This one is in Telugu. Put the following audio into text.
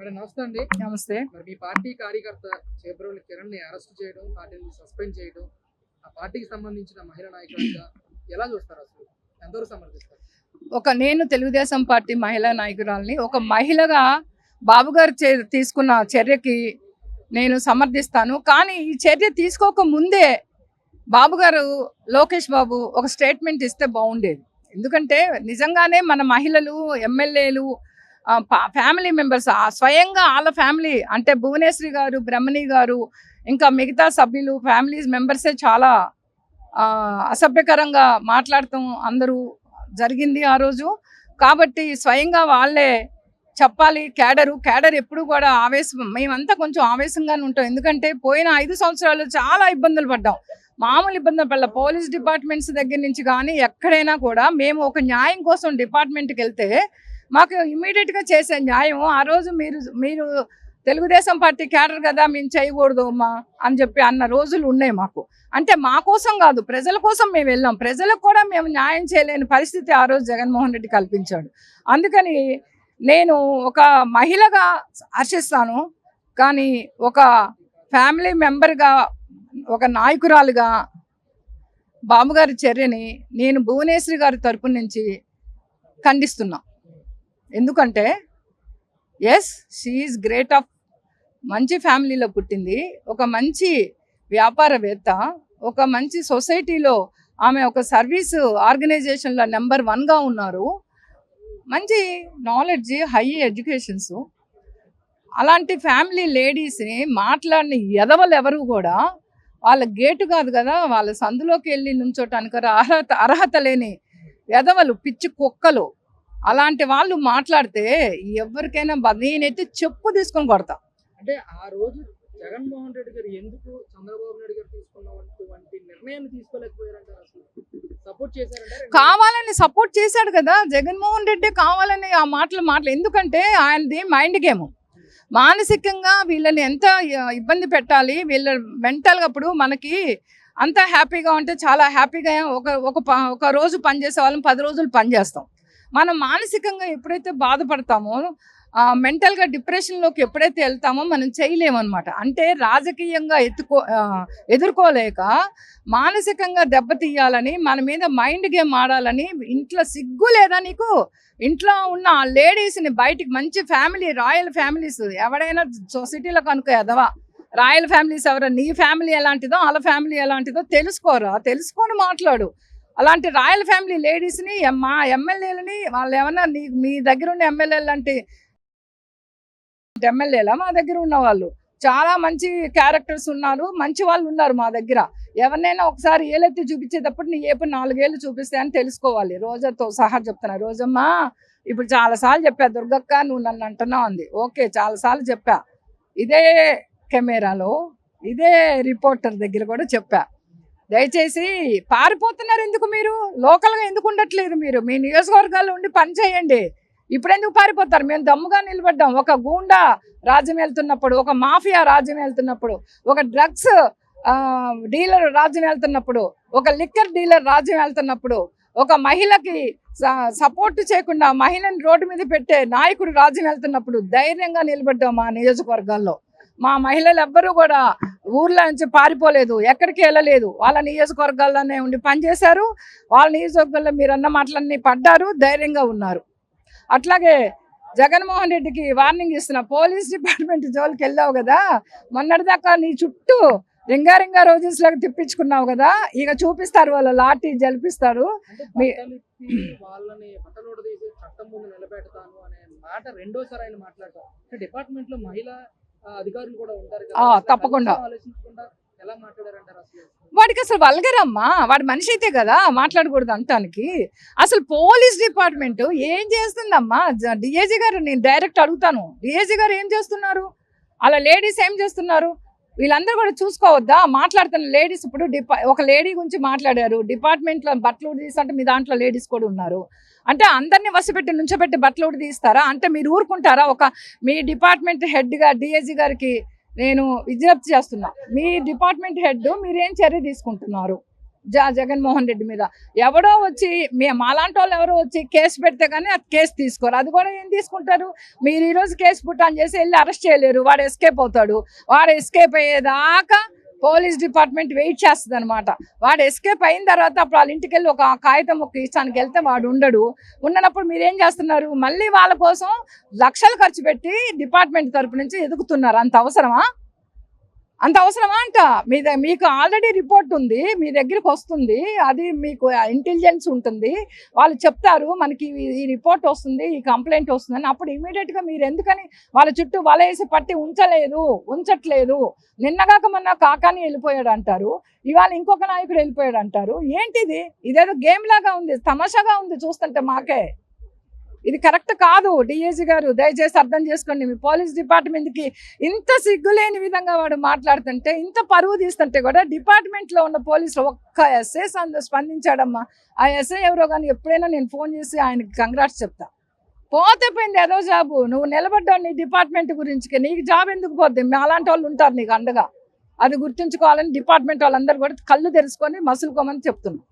మేడం నమస్తే అండి. నమస్తే. మరి మీ పార్టీ కార్యకర్త చేబ్రోలు కిరణ్ ని అరెస్ట్ చేయడం, పార్టీని సస్పెండ్ చేయడం, ఆ పార్టీకి సంబంధించిన మహిళా నాయకుడిగా ఎలా చూస్తారు అసలు? ఎంతవరకు సమర్థిస్తారు? నేను తెలుగుదేశం పార్టీ మహిళా నాయకురాలిని. ఒక మహిళగా బాబు గారు తీసుకున్న చర్యకి నేను సమర్థిస్తాను. కానీ ఈ చర్య తీసుకోక ముందే బాబు గారు, లోకేష్ బాబు ఒక స్టేట్మెంట్ ఇస్తే బాగుండేది. ఎందుకంటే నిజంగానే మన మహిళలు, ఎమ్మెల్యేలు, ఫ్యామిలీ మెంబర్స్, స్వయంగా వాళ్ళ ఫ్యామిలీ అంటే భువనేశ్వరి గారు, బ్రహ్మణి గారు, ఇంకా మిగతా సభ్యులు, ఫ్యామిలీ మెంబర్సే చాలా అసభ్యకరంగా మాట్లాడటం అందరూ జరిగింది ఆ రోజు. కాబట్టి స్వయంగా వాళ్ళే చెప్పాలి. క్యాడర్ ఎప్పుడు కూడా మేమంతా కొంచెం ఆవేశంగానే ఉంటాం. ఎందుకంటే పోయిన 5 సంవత్సరాలు చాలా ఇబ్బందులు పడ్డాం. మామూలు ఇబ్బందులు పడ్డాం. పోలీస్ డిపార్ట్మెంట్స్ దగ్గర నుంచి కానీ ఎక్కడైనా కూడా మేము ఒక న్యాయం కోసం డిపార్ట్మెంట్కి వెళ్తే మాకు ఇమ్మీడియట్గా చేసే న్యాయం ఆ రోజు మీరు తెలుగుదేశం పార్టీ క్యాడర్ కదా, మేము చేయకూడదు అమ్మా అని చెప్పి అన్న రోజులు ఉన్నాయి మాకు. అంటే మా కోసం కాదు, ప్రజల కోసం మేము వెళ్ళాం. ప్రజలకు కూడా మేము న్యాయం చేయలేని పరిస్థితి ఆ రోజు జగన్మోహన్ రెడ్డి కల్పించాడు. అందుకని నేను ఒక మహిళగా హర్షిస్తాను. కానీ ఒక ఫ్యామిలీ మెంబర్గా, ఒక నాయకురాలుగా బాబు గారి చర్యని నేను భువనేశ్వరి గారి తరపు నుంచి ఖండిస్తున్నా. ఎందుకంటే yes, she is great of మంచి ఫ్యామిలీలో పుట్టింది, ఒక మంచి వ్యాపారవేత్త, ఒక మంచి సొసైటీలో ఆమె ఒక సర్వీస్ ఆర్గనైజేషన్లో నెంబర్ 1గా ఉన్నారు. మంచి నాలెడ్జ్, హై ఎడ్యుకేషన్స్. అలాంటి ఫ్యామిలీ లేడీస్ని మాట్లాడిన ఎదవలు ఎవరు కూడా వాళ్ళ గేటు కాదు కదా, వాళ్ళ సందులోకి వెళ్ళి నుంచోటానికి అర్హత లేని ఎదవలు, పిచ్చి కుక్కలు. అలాంటి వాళ్ళు మాట్లాడితే ఎవరికైనా నేనైతే చెప్పు తీసుకొని కొడతా. అంటే ఆ రోజు జగన్మోహన్ రెడ్డి గారు ఎందుకు చంద్రబాబు నాయుడు గారు తీసుకున్నటువంటి నిర్ణయాన్ని తీసుకోలేకపోయారంటారు? అసలు సపోర్ట్ చేశారంటారు? కావాలని సపోర్ట్ చేశాడు కదా జగన్మోహన్ రెడ్డి, కావాలని ఆ మాటలు. ఎందుకంటే ఆయనది మైండ్ గేమ్. మానసికంగా వీళ్ళని ఎంత ఇబ్బంది పెట్టాలి, వీళ్ళ మెంటల్గా. ఇప్పుడు మనకి అంత హ్యాపీగా ఉంటే చాలా హ్యాపీగా ఒక రోజు పనిచేసే వాళ్ళం 10 రోజులు పనిచేస్తాం. మనం మానసికంగా ఎప్పుడైతే బాధపడతామో, మెంటల్గా డిప్రెషన్లోకి ఎప్పుడైతే వెళ్తామో మనం చేయలేమన్నమాట. అంటే రాజకీయంగా ఎదుర్కోలేక మానసికంగా దెబ్బతీయాలని, మన మీద మైండ్ గేమ్ ఆడాలని. ఇంట్లో సిగ్గు లేదా నీకు? ఇంట్లో ఉన్న ఆ లేడీస్ని బయటికి, మంచి ఫ్యామిలీ, రాయల్ ఫ్యామిలీస్, ఎవడైనా సొసైటీలో కనుక ఎదవా రాయల్ ఫ్యామిలీస్ ఎవరో, నీ ఫ్యామిలీ ఎలాంటిదో వాళ్ళ ఫ్యామిలీ ఎలాంటిదో తెలుసుకొని మాట్లాడు. అలాంటి రాయల్ ఫ్యామిలీ లేడీస్ని, మా ఎమ్మెల్యేలని, వాళ్ళు ఏమన్నా మీ దగ్గర ఉన్న ఎమ్మెల్యేలు లాంటి ఎమ్మెల్యేలా? మా దగ్గర ఉన్న వాళ్ళు చాలా మంచి క్యారెక్టర్స్ ఉన్నారు, మంచి వాళ్ళు ఉన్నారు మా దగ్గర. ఎవరినైనా ఒకసారి ఏలెత్తి చూపించేటప్పుడు నీ ఏపు 4 ఏళ్ళు చూపిస్తే అని తెలుసుకోవాలి. రోజాతో సహా చెప్తున్నా. రోజమ్మా, ఇప్పుడు చాలాసార్లు చెప్పా, దుర్గక్క నువ్వు నన్ను అంటున్నావు అంది. ఓకే, చాలాసార్లు చెప్పా. ఇదే కెమెరాలో, ఇదే రిపోర్టర్ దగ్గర కూడా చెప్పా. దయచేసి పారిపోతున్నారు ఎందుకు? మీరు లోకల్గా ఎందుకు ఉండట్లేదు? మీరు మీ నియోజకవర్గాల్లో ఉండి పని చేయండి. ఇప్పుడు ఎందుకు పారిపోతారు? మేము దమ్ముగా నిలబడ్డాం. ఒక గూండా రాజ్యం వెళ్తున్నప్పుడు, ఒక మాఫియా రాజ్యం వెళ్తున్నప్పుడు, ఒక డ్రగ్స్ డీలర్ రాజ్యం వెళ్తున్నప్పుడు, ఒక లిక్కర్ డీలర్ రాజ్యం వెళ్తున్నప్పుడు, ఒక మహిళకి సపోర్ట్ చేయకుండా మహిళని రోడ్డు మీద పెట్టే నాయకుడు రాజ్యం వెళ్తున్నప్పుడు ధైర్యంగా నిలబడ్డాం. మా నియోజకవర్గాల్లో మా మహిళలు ఎవ్వరూ కూడా ఊర్లో నుంచి పారిపోలేదు, ఎక్కడికి వెళ్ళలేదు. వాళ్ళ నియోజకవర్గాల్లోనే ఉండి పనిచేశారు. వాళ్ళ నియోజకవర్గాల్లో మీరు అన్న మాటలన్నీ పడ్డారు, ధైర్యంగా ఉన్నారు. అట్లాగే జగన్మోహన్ రెడ్డికి వార్నింగ్ ఇస్తున్నా. పోలీస్ డిపార్ట్మెంట్ జోలికి వెళ్ళావు కదా, మొన్నటిదాకా నీ చుట్టూ రింగారింగా రోజెస్ లాగా తిప్పించుకున్నావు కదా, ఇక చూపిస్తారు, వాళ్ళ లాఠీ జలిపిస్తారు. వాళ్ళని పట్టనోడు తీసి చట్టం ముందు నిలబెడతాను అనే మాట రెండోసారి ఆయన మాట్లాడతారు. డిపార్ట్మెంట్ లో మహిళా అధికారులు కూడా ఉంటారు కదా, తప్పకుండా ఆలోచించకుండా ఎలా మాట్లాడారంటారు? వాడికి అసలు వల్గరమ్మా, వాడి మనిషి అయితే కదా మాట్లాడకూడదు అంటానికి. అసలు పోలీస్ డిపార్ట్మెంట్ ఏం చేస్తుందమ్మా? డిఐజీ గారు, నేను డైరెక్ట్ అడుగుతాను, డిఐజీ గారు ఏం చేస్తున్నారు? అలా లేడీస్ ఏం చేస్తున్నారు? వీళ్ళందరూ కూడా చూసుకోవద్దా? మాట్లాడుతున్న లేడీస్, ఇప్పుడు ఒక లేడీ గురించి మాట్లాడారు. డిపార్ట్మెంట్లో బట్టలు తీస్తుంటే మీ దాంట్లో లేడీస్ కూడా ఉన్నారు. అంటే అందరినీ వసిపెట్టి నుంచోబెట్టి బట్టలు తీస్తారా? అంటే మీరు ఊరుకుంటారా? మీ డిపార్ట్మెంట్ హెడ్గా డిఐజీ గారికి నేను విజ్ఞప్తి చేస్తున్నా, మీ డిపార్ట్మెంట్ హెడ్ మీరేం చర్య తీసుకుంటున్నారు? జగన్మోహన్ రెడ్డి మీద. ఎవడో వచ్చి మాలాంటి వాళ్ళు ఎవరో వచ్చి కేసు పెడితే కానీ అది కేసు తీసుకోరు. అది కూడా ఏం తీసుకుంటారు? మీరు ఈరోజు కేసు పుట్టాన్ చేసి వెళ్ళి అరెస్ట్ చేయలేరు, వాడు ఎస్కేప్ అవుతాడు. వాడు ఎస్కేప్ అయ్యేదాకా పోలీస్ డిపార్ట్మెంట్ వెయిట్ చేస్తుంది అనమాట. వాడు ఎస్కేప్ అయిన తర్వాత అప్పుడు వాళ్ళ ఇంటికి వెళ్ళి ఒక కాగితం ఒక ఇష్టానికి వెళ్తే వాడు ఉండనప్పుడు మీరేం చేస్తున్నారు? మళ్ళీ వాళ్ళ కోసం లక్షలు ఖర్చు పెట్టి డిపార్ట్మెంట్ తరపు నుంచి ఎదుగుతున్నారు. అంత అవసరమా అంట? మీకు ఆల్రెడీ రిపోర్ట్ ఉంది, మీ దగ్గరికి వస్తుంది, అది మీకు ఇంటెలిజెన్స్ ఉంటుంది, వాళ్ళు చెప్తారు మనకి ఈ రిపోర్ట్ వస్తుంది, ఈ కంప్లైంట్ వస్తుందని. అప్పుడు ఇమీడియట్గా మీరు ఎందుకని వాళ్ళ చుట్టూ వల వేసి పట్టి ఉంచట్లేదు? నిన్నగాక మొన్న కాకాని వెళ్ళిపోయాడు అంటారు, ఇవాళ ఇంకొక నాయకుడు వెళ్ళిపోయాడు అంటారు. ఏంటిది? ఇదేదో గేమ్ లాగా ఉంది, తమాషాగా ఉంది చూస్తుంటే మాకే. ఇది కరెక్ట్ కాదు. డిఐజీ గారు దయచేసి అర్థం చేసుకోండి. మీ పోలీస్ డిపార్ట్మెంట్కి ఇంత సిగ్గులేని విధంగా వాడు మాట్లాడుతుంటే, ఇంత పరువు తీస్తుంటే కూడా డిపార్ట్మెంట్లో ఉన్న పోలీసులు ఒక్క ఎస్ఐ స్పందించాడమ్మా. ఆ ఎస్ఐ ఎవరో కానీ ఎప్పుడైనా నేను ఫోన్ చేసి ఆయనకి కంగ్రాట్స్ చెప్తా. పోతే పోయింది ఏదో జాబు. నువ్వు నిలబడ్డావు నీ డిపార్ట్మెంట్ గురించి, నీకు జాబ్ ఎందుకు పోద్ది? అలాంటి వాళ్ళు ఉంటారు నీకు అండగా. అది గుర్తుంచుకోవాలని డిపార్ట్మెంట్ వాళ్ళందరూ కూడా కళ్ళు తెరుచుకొని మసులుకోమని చెప్తున్నాం.